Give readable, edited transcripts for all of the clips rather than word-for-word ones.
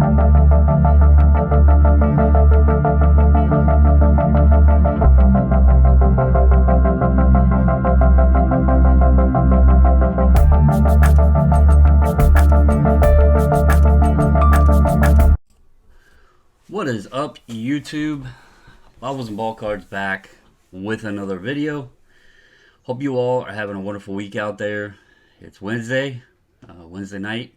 What is up, YouTube? Bobbles and Ball Cards back with another video. Hope you all are having a wonderful week out there. It's Wednesday night.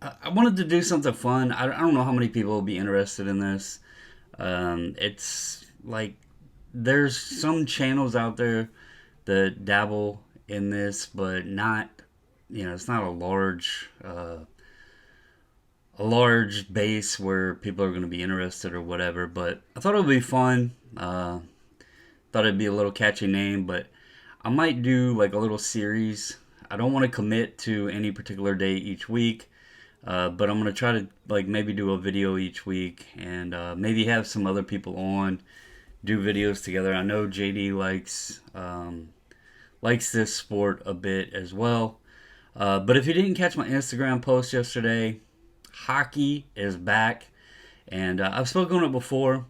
I wanted to do something fun. I don't know how many people will be interested in this. It's like there's some channels out there that dabble in this, but not, it's not a large base where people are going to be interested or whatever. But I thought it would be fun. Thought it'd be a little catchy name, but I might do like a little series. I don't want to commit to any particular day each week, but I'm going to try to like maybe do a video each week and maybe have some other people on, do videos together. I know JD likes this sport a bit as well. But if you didn't catch my Instagram post yesterday, hockey is back, and I've spoken on it before.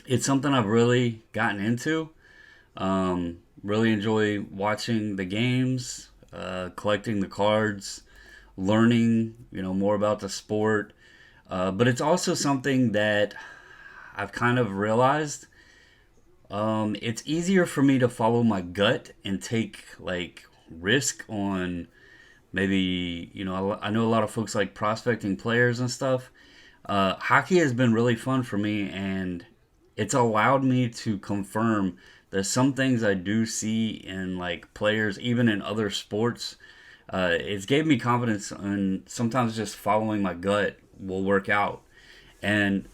It's something I've really gotten into. Really enjoy watching the games, collecting the cards, learning, more about the sport. But it's also something that I've kind of realized. It's easier for me to follow my gut and take like risk on maybe, I know a lot of folks like prospecting players and stuff. Hockey has been really fun for me, and it's allowed me to confirm that some things I do see in like players, even in other sports, it's gave me confidence, and sometimes just following my gut will work out. And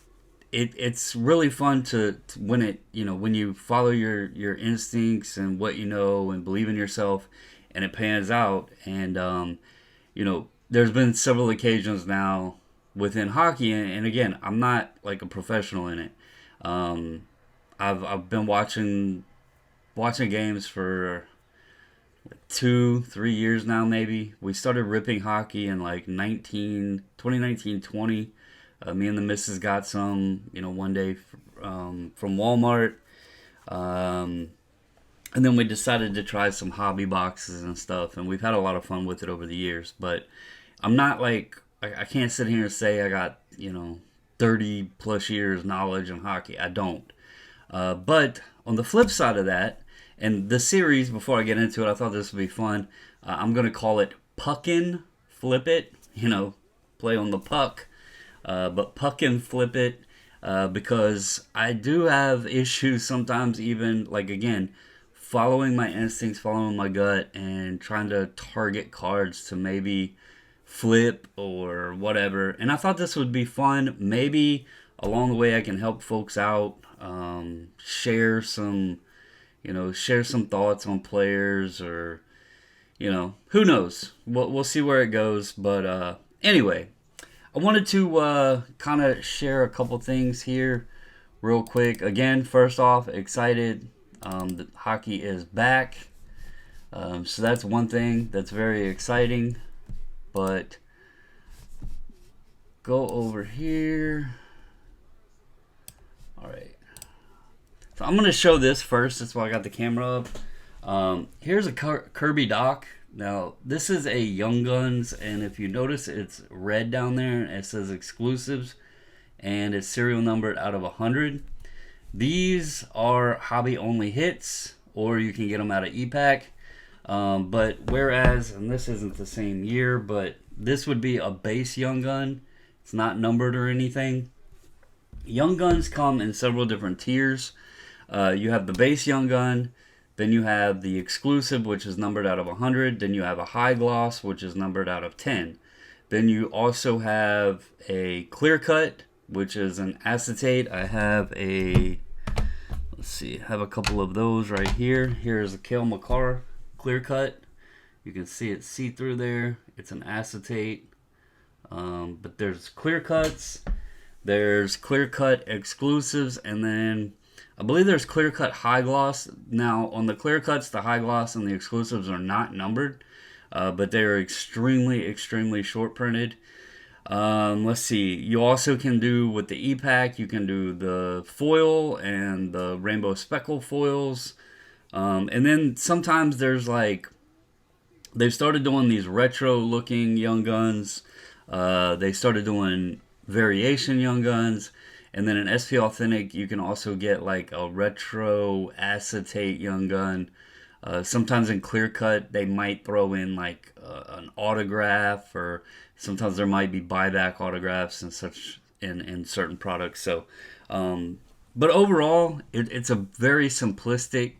it's really fun to when when you follow your instincts and what and believe in yourself, and it pans out. And there's been several occasions now within hockey, and again, I'm not like a professional in it. I've been watching games for like 2-3 years now. Maybe we started ripping hockey in like 2019-20. Me and the missus got some one day from Walmart, and then we decided to try some hobby boxes and stuff, and we've had a lot of fun with it over the years. But I'm not like, I can't sit here and say I got 30 plus years knowledge on hockey. I don't. But on the flip side of that, and the series, before I get into it, I thought this would be fun. I'm going to call it Puckin, Flip It. Play on the puck. But Puckin, Flip It. Because I do have issues sometimes, even like, again, following my instincts, following my gut, and trying to target cards to maybe flip or whatever. And I thought this would be fun. Maybe along the way I can help folks out, share some thoughts on players, or who knows. We'll see where it goes. But anyway, I wanted to kind of share a couple things here real quick. Again, first off, excited that hockey is back. So that's one thing that's very exciting. But go over here. All right. So I'm going to show this first. That's why I got the camera up. Here's a Kirby doc. Now, this is a Young Guns, and if you notice, it's red down there. It says exclusives, and it's serial numbered out of 100. These are hobby-only hits, or you can get them out of ePack. But whereas, and this isn't the same year, but this would be a base Young Gun. It's not numbered or anything. Young Guns come in several different tiers. You have the base Young Gun, then you have the exclusive, which is numbered out of 100. Then you have a high gloss, which is numbered out of 10. Then you also have a clear cut, which is an acetate. I have a couple of those right here. Here's a Cale Makar clear cut. You can see it see through there. It's an acetate. But there's clear cuts. There's clear cut exclusives, and then I believe there's clear cut high gloss. Now on the clear cuts, the high gloss and the exclusives are not numbered, but they're extremely short printed. Let's see. You also can do with the E-Pack, you can do the foil and the rainbow speckle foils. And then sometimes there's like, they've started doing these retro looking Young Guns. They started doing variation Young Guns. And then in SP Authentic, you can also get like a retro acetate Young Gun. Sometimes in Clear Cut, they might throw in like an autograph, or sometimes there might be buyback autographs and such in certain products. So, but overall, it's a very simplistic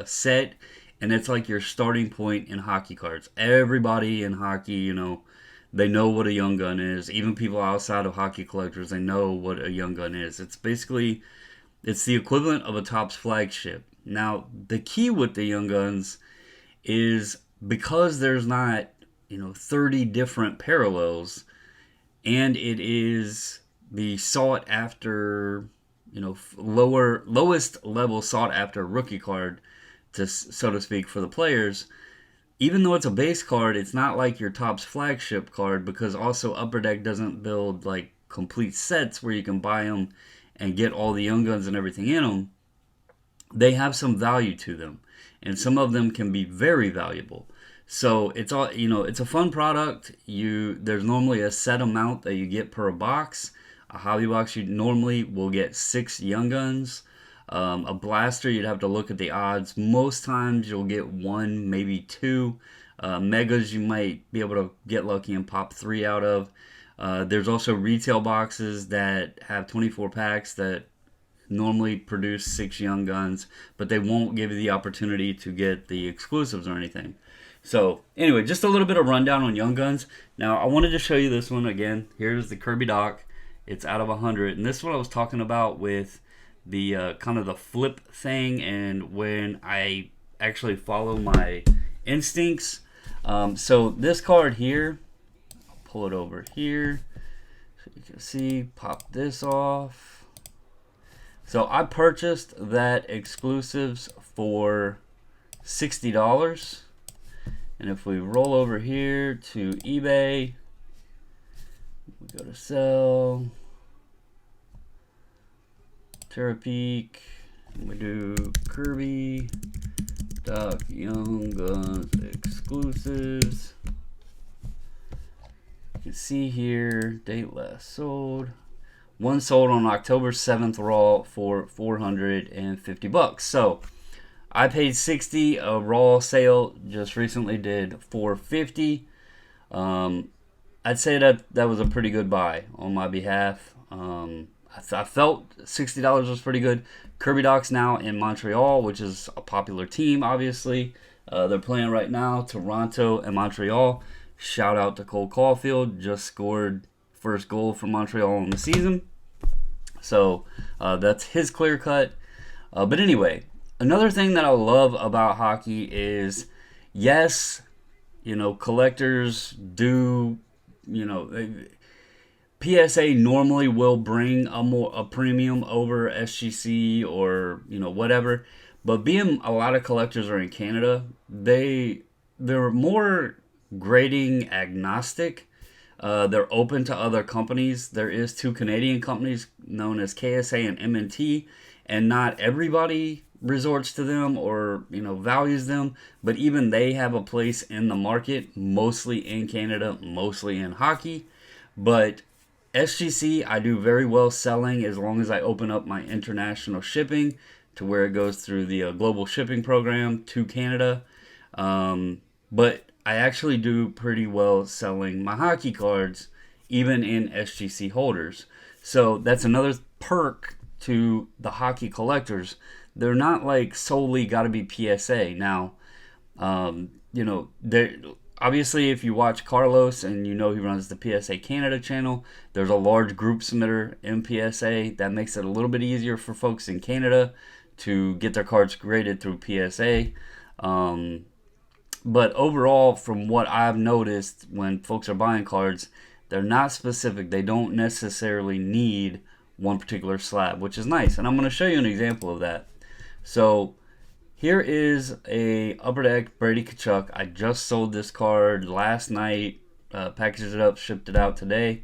set, and it's like your starting point in hockey cards. Everybody in hockey, they know what a Young Gun is. Even people outside of hockey collectors, they know what a Young Gun is. It's basically, it's the equivalent of a Topps flagship. Now, the key with the Young Guns is because there's not, 30 different parallels, and it is the sought after, lowest level sought after rookie card, to so to speak, for the players. Even though it's a base card, it's not like your Topps flagship card, because also Upper Deck doesn't build like complete sets where you can buy them and get all the Young Guns and everything in them. They have some value to them, and some of them can be very valuable. So it's all, it's a fun product. There's normally a set amount that you get per box. A hobby box, you normally will get 6 Young Guns. A blaster, you'd have to look at the odds. Most times you'll get 1, maybe 2. Megas, you might be able to get lucky and pop 3 out of. There's also retail boxes that have 24 packs that normally produce 6 Young Guns, but they won't give you the opportunity to get the exclusives or anything. So anyway, just a little bit of rundown on Young Guns. Now I wanted to show you this one again. Here's the Kirby Doc. It's out of 100, and this is what I was talking about with the kind of the flip thing, and when I actually follow my instincts. So this card here, I'll pull it over here so you can see. Pop this off. So I purchased that exclusives for $60. And if we roll over here to eBay, we go to sell, Terapeak, and we do Kirby Doc Young Guns exclusives. You can see here, date last sold. One sold on October 7th raw for $450. So I paid $60. A raw sale just recently did $450. I'd say that was a pretty good buy on my behalf. I felt $60 was pretty good. Kirby Doc's now in Montreal, which is a popular team, obviously. They're playing right now, Toronto and Montreal. Shout out to Cole Caulfield, just scored first goal for Montreal in the season. So that's his clear cut. But anyway, another thing that I love about hockey is, yes, collectors do, PSA normally will bring a premium over SGC or whatever, but being a lot of collectors are in Canada, they're more grading agnostic. They're open to other companies. There is 2 Canadian companies known as KSA and MNT, and not everybody resorts to them or values them, but even they have a place in the market, mostly in Canada, mostly in hockey. But SGC, I do very well selling as long as I open up my international shipping to where it goes through the global shipping program to Canada. But I actually do pretty well selling my hockey cards, even in SGC holders. So that's another perk to the hockey collectors. They're not like solely got to be PSA. Now, obviously, if you watch Carlos and he runs the PSA Canada channel, there's a large group submitter in PSA. That makes it a little bit easier for folks in Canada to get their cards graded through PSA. But overall, from what I've noticed, when folks are buying cards, they're not specific. They don't necessarily need one particular slab, which is nice. And I'm going to show you an example of that. So here is a Upper Deck Brady Tkachuk. I just sold this card last night packaged it up, shipped it out today.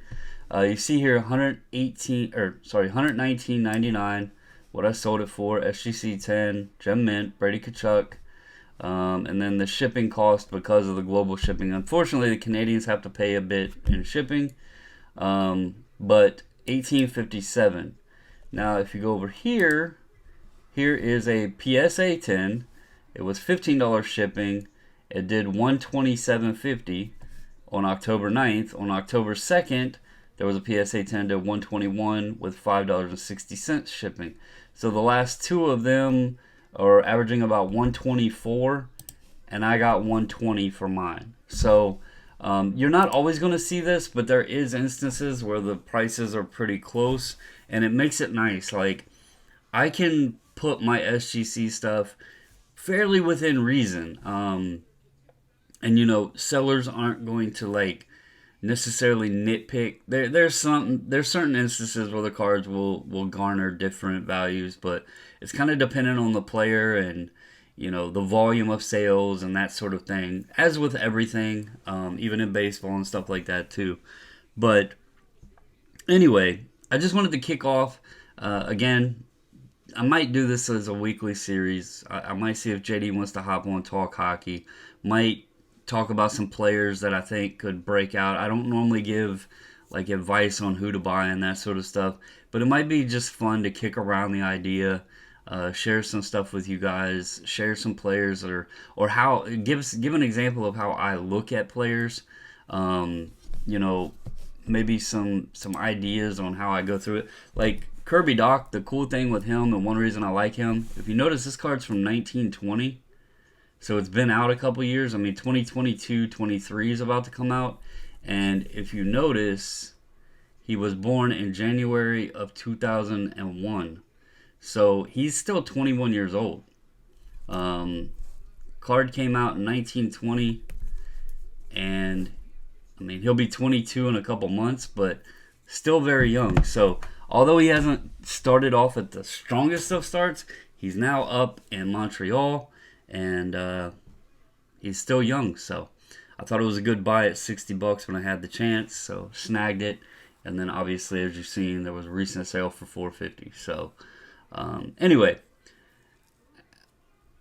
You see here 119.99 what I sold it for. SGC 10, Gem Mint, Brady Kachuk. And then the shipping cost because of the global shipping. Unfortunately, the Canadians have to pay a bit in shipping. But $18.57. Now, if you go over here, here is a PSA 10. It was $15 shipping. It did $127.50 on October 9th. On October 2nd, there was a PSA 10 to $121 with $5.60 shipping. So the last two of them are averaging about $124, and I got $120 for mine. So you're not always going to see this, but there is instances where the prices are pretty close, and it makes it nice. Like, I can put my SGC stuff fairly within reason. And you know, sellers aren't going to like necessarily nitpick. There's certain instances where the cards will garner different values, but it's kind of dependent on the player and, you know, the volume of sales and that sort of thing. As with everything, even in baseball and stuff like that too. But anyway, I just wanted to kick off again. I might do this as a weekly series. I might see if JD wants to hop on talk hockey. Might talk about some players that I think could break out. I don't normally give like advice on who to buy and that sort of stuff, but it might be just fun to kick around the idea, share some stuff with you guys, share some players or how give an example of how I look at players. You know, maybe some ideas on how I go through it. Like Kirby Doc, the cool thing with him and one reason I like him, if you notice, this card's from 1920. So it's been out a couple years. I mean, 2022, 23 is about to come out. And if you notice, he was born in January of 2001. So he's still 21 years old. Card came out in 1920. And, I mean, he'll be 22 in a couple months, but still very young. So although he hasn't started off at the strongest of starts, he's now up in Montreal. And he's still young, so I thought it was a good buy at $60 when I had the chance, so snagged it. And then obviously, as you've seen, there was a recent sale for $450. So anyway,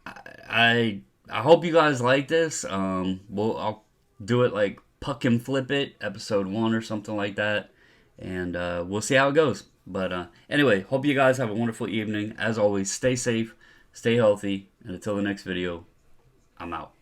I hope you guys like this. I'll do it like Puckin Flip It, episode 1 or something like that, and we'll see how it goes. But anyway, hope you guys have a wonderful evening. As always, stay safe. Stay healthy, and until the next video, I'm out.